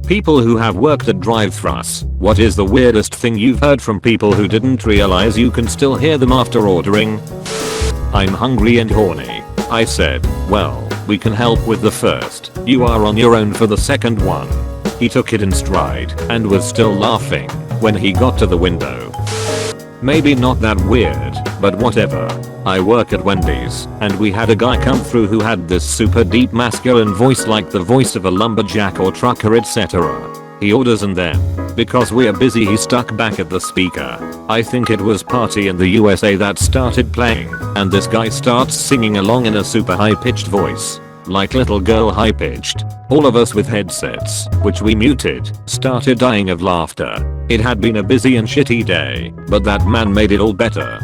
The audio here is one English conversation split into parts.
People who have worked at Drive-Thrus, what is the weirdest thing you've heard from people who didn't realize you can still hear them after ordering? I'm hungry and horny. I said, well, we can help with the first. You are on your own for the second one. He took it in stride and was still laughing when he got to the window. Maybe not that weird, but whatever. I work at Wendy's, and we had a guy come through who had this super deep masculine voice like the voice of a lumberjack or trucker, etc. He orders and then, because we're busy, he stuck back at the speaker. I think it was Party in the USA that started playing, and this guy starts singing along in a super high-pitched voice. Like little girl high-pitched. All of us with headsets, which we muted, started dying of laughter. It had been a busy and shitty day, but that man made it all better.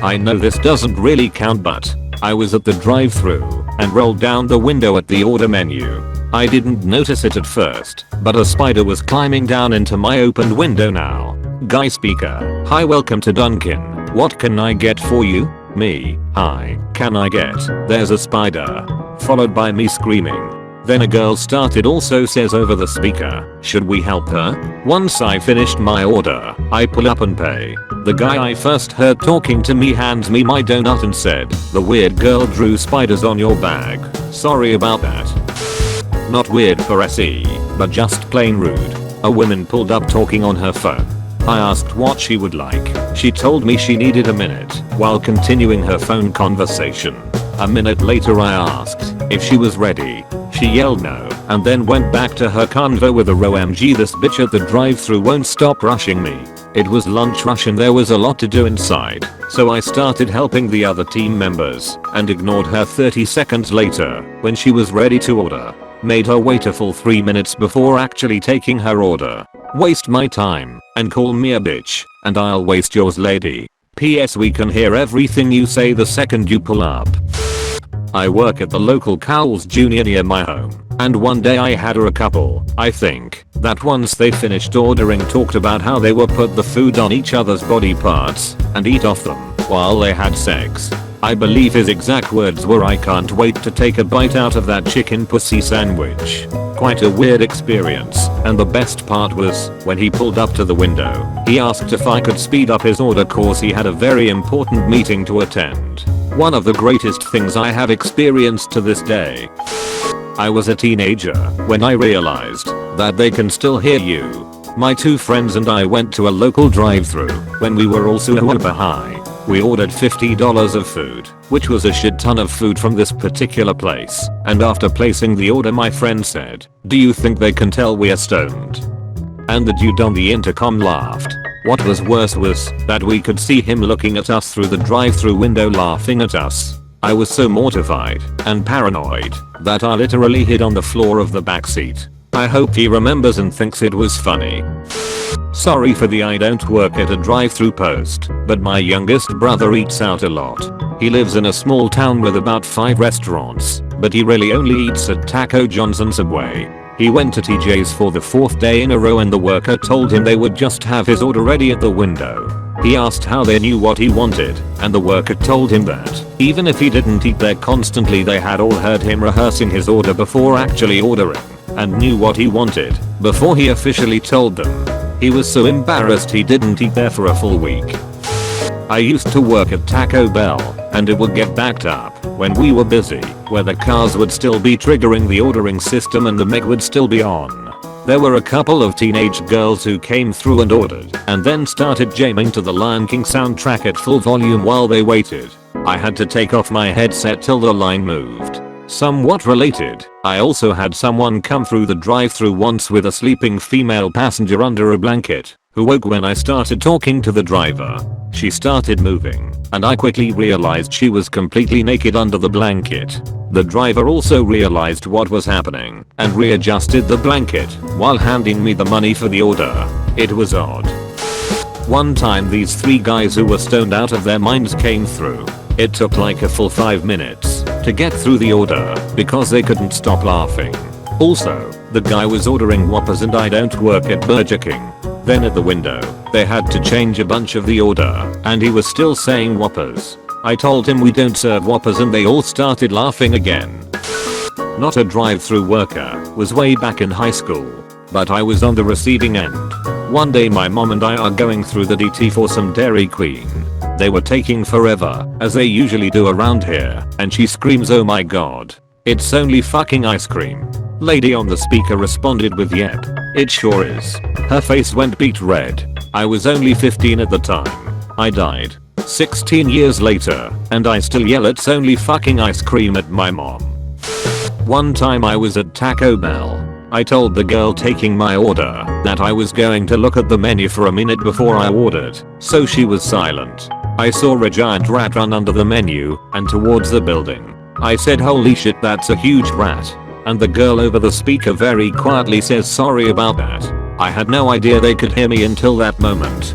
I know this doesn't really count, but I was at the drive-thru and rolled down the window at the order menu. I didn't notice it at first, but a spider was climbing down into my opened window now. Guy speaker, hi, welcome to Dunkin'. What can I get for you? Me, hi, can I get? There's a spider. Followed by me screaming. Then a girl started also says over the speaker, should we help her? Once I finished my order, I pull up and pay. The guy I first heard talking to me hands me my donut and said, the weird girl drew spiders on your bag. Sorry about that. Not weird for SE, but just plain rude. A woman pulled up talking on her phone. I asked what she would like. She told me she needed a minute while continuing her phone conversation. A minute later I asked if she was ready. She yelled no and then went back to her convo with a OMG, this bitch at the drive-thru won't stop rushing me. It was lunch rush and there was a lot to do inside, so I started helping the other team members and ignored her 30 seconds later when she was ready to order. Made her wait a full 3 minutes before actually taking her order. Waste my time and call me a bitch and I'll waste yours, lady. PS, we can hear everything you say the second you pull up. I work at the local Cowles Jr. near my home, and one day I had a couple, I think, that once they finished ordering talked about how they would put the food on each other's body parts and eat off them while they had sex. I believe his exact words were, I can't wait to take a bite out of that chicken pussy sandwich. Quite a weird experience, and the best part was when he pulled up to the window, he asked if I could speed up his order cause he had a very important meeting to attend. One of the greatest things I have experienced to this day. I was a teenager when I realized that they can still hear you. My two friends and I went to a local drive-thru when we were also super high. We ordered $50 of food, which was a shit ton of food from this particular place, and after placing the order my friend said, do you think they can tell we're stoned? And the dude on the intercom laughed. What was worse was that we could see him looking at us through the drive-thru window laughing at us. I was so mortified and paranoid that I literally hid on the floor of the backseat. I hope he remembers and thinks it was funny. Sorry for the I don't work at a drive-thru post, but my youngest brother eats out a lot. He lives in a small town with about 5 restaurants, but he really only eats at Taco John's and Subway. He went to TJ's for the 4th day in a row and the worker told him they would just have his order ready at the window. He asked how they knew what he wanted, and the worker told him that even if he didn't eat there constantly, they had all heard him rehearsing his order before actually ordering, and knew what he wanted before he officially told them. He was so embarrassed he didn't eat there for a full week. I used to work at Taco Bell, and it would get backed up when we were busy, where the cars would still be triggering the ordering system and the mic would still be on. There were a couple of teenage girls who came through and ordered, and then started jamming to the Lion King soundtrack at full volume while they waited. I had to take off my headset till the line moved. Somewhat related, I also had someone come through the drive-thru once with a sleeping female passenger under a blanket, who woke when I started talking to the driver. She started moving, and I quickly realized she was completely naked under the blanket. The driver also realized what was happening and readjusted the blanket while handing me the money for the order. It was odd. One time these 3 guys who were stoned out of their minds came through. It took like a full 5 minutes to get through the order because they couldn't stop laughing. Also, the guy was ordering Whoppers and I don't work at Burger King. Then at the window, they had to change a bunch of the order and he was still saying Whoppers. I told him we don't serve Whoppers and they all started laughing again. Not a drive-thru worker, was way back in high school. but I was on the receiving end. One day my mom and I are going through the DT for some Dairy Queen. They were taking forever, as they usually do around here, and she screams, "Oh my god. It's only fucking ice cream." Lady on the speaker responded with, "Yep, it sure is." Her face went beet red. I was only 15 at the time. I died. 16 years later, and I still yell "it's only fucking ice cream" at my mom. One time I was at Taco Bell. I told the girl taking my order that I was going to look at the menu for a minute before I ordered, so she was silent. I saw a giant rat run under the menu and towards the building. I said, "Holy shit, that's a huge rat." And the girl over the speaker very quietly says, "Sorry about that." I had no idea they could hear me until that moment.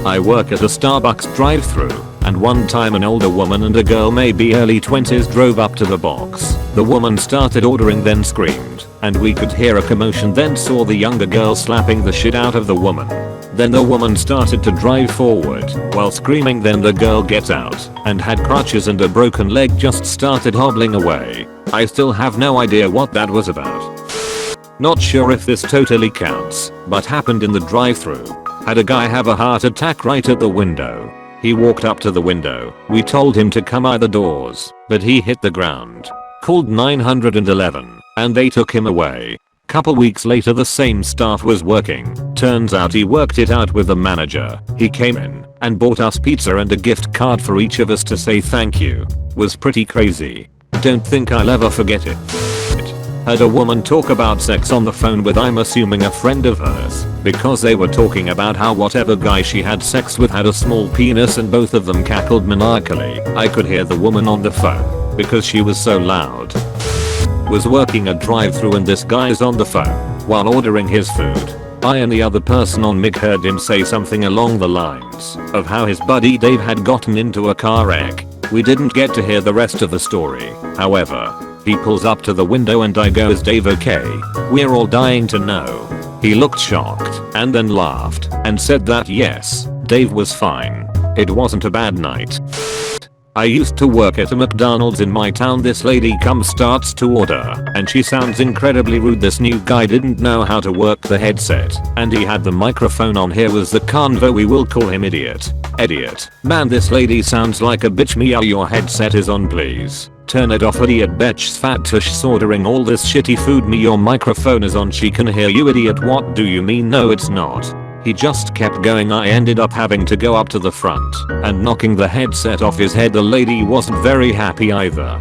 I work at a Starbucks drive-thru, and one time an older woman and a girl maybe early 20s drove up to the box. The woman started ordering, then screamed, and we could hear a commotion, then saw the younger girl slapping the shit out of the woman. Then the woman started to drive forward while screaming, then the girl gets out and had crutches and a broken leg, just started hobbling away. I still have no idea what that was about. Not sure if this totally counts, but happened in the drive-thru. Had a guy have a heart attack right at the window. He walked up to the window. We told him to come out the doors, but he hit the ground. Called 911, and they took him away. Couple weeks later the same staff was working. Turns out he worked it out with the manager. He came in and bought us pizza and a gift card for each of us to say thank you. Was pretty crazy. Don't think I'll ever forget it. Heard a woman talk about sex on the phone with, I'm assuming, a friend of hers, because they were talking about how whatever guy she had sex with had a small penis and both of them cackled maniacally. I could hear the woman on the phone because she was so loud. Was working a drive-thru and this guy's on the phone while ordering his food. I and the other person on mic heard him say something along the lines of how his buddy Dave had gotten into a car wreck. We didn't get to hear the rest of the story, however. He pulls up to the window and I go, "Is Dave okay? We're all dying to know." He looked shocked and then laughed and said that yes, Dave was fine. It wasn't a bad night. I used to work at a McDonald's in my town. This lady comes, starts to order, and she sounds incredibly rude. This new guy didn't know how to work the headset, and he had the microphone on. Here was the convo. We will call him Idiot. Idiot. "Man, this lady sounds like a bitch. Meow, your headset is on, please. Turn it off." Idiot. "Bitch, fat tush, ordering all this shitty food. Me, your microphone is on. She can hear you." Idiot. "What do you mean? No, it's not." He just kept going. I ended up having to go up to the front and knocking the headset off his head. The lady wasn't very happy either.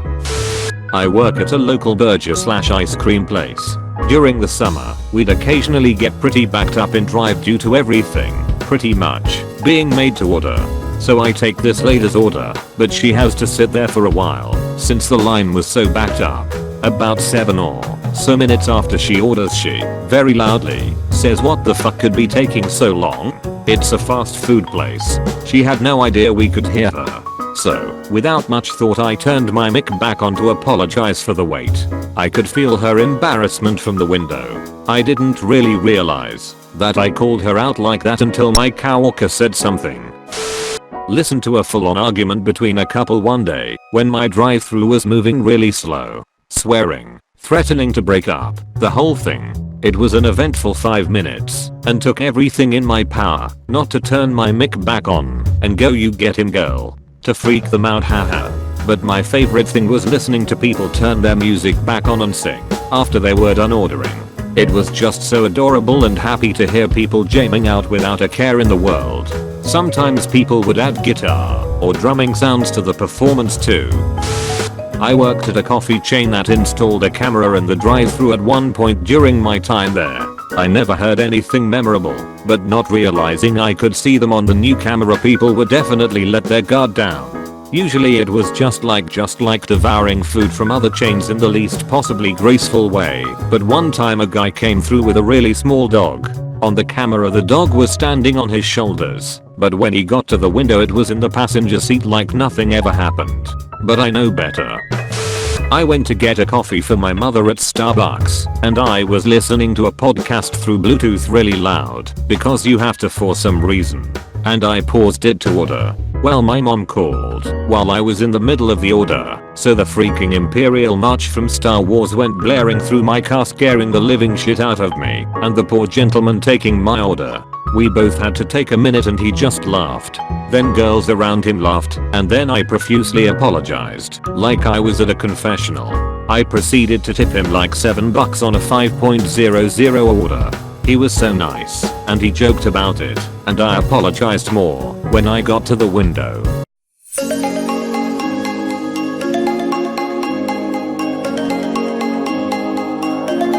I work at a local burger / ice cream place. During the summer, we'd occasionally get pretty backed up in drive due to everything, pretty much, being made to order. So I take this lady's order, but she has to sit there for a while since the line was so backed up. About 7 or so minutes after she orders, she very loudly says, "What the fuck could be taking so long? It's a fast food place." She had no idea we could hear her. So, without much thought, I turned my mic back on to apologize for the wait. I could feel her embarrassment from the window. I didn't really realize that I called her out like that until my coworker said something. Listened to a full-on argument between a couple one day when my drive-thru was moving really slow. Swearing, threatening to break up, the whole thing. It was an eventful 5 minutes and took everything in my power not to turn my mic back on and go, "You get him, girl," to freak them out, haha. But my favorite thing was listening to people turn their music back on and sing after they were done ordering. It was just so adorable and happy to hear people jamming out without a care in the world. Sometimes people would add guitar or drumming sounds to the performance too. I worked at a coffee chain that installed a camera in the drive-thru at one point during my time there. I never heard anything memorable, but not realizing I could see them on the new camera, people would definitely let their guard down. Usually it was just like devouring food from other chains in the least possibly graceful way. But one time a guy came through with a really small dog. On the camera the dog was standing on his shoulders, but when he got to the window it was in the passenger seat like nothing ever happened. But I know better. I went to get a coffee for my mother at Starbucks, and I was listening to a podcast through Bluetooth really loud because you have to for some reason. And I paused it to order. Well, my mom called while I was in the middle of the order, so the freaking Imperial March from Star Wars went blaring through my car, scaring the living shit out of me and the poor gentleman taking my order. We both had to take a minute and he just laughed. Then girls around him laughed, and then I profusely apologized like I was at a confessional. I proceeded to tip him like $7 on a 5.00 order. He was so nice, and he joked about it, and I apologized more when I got to the window.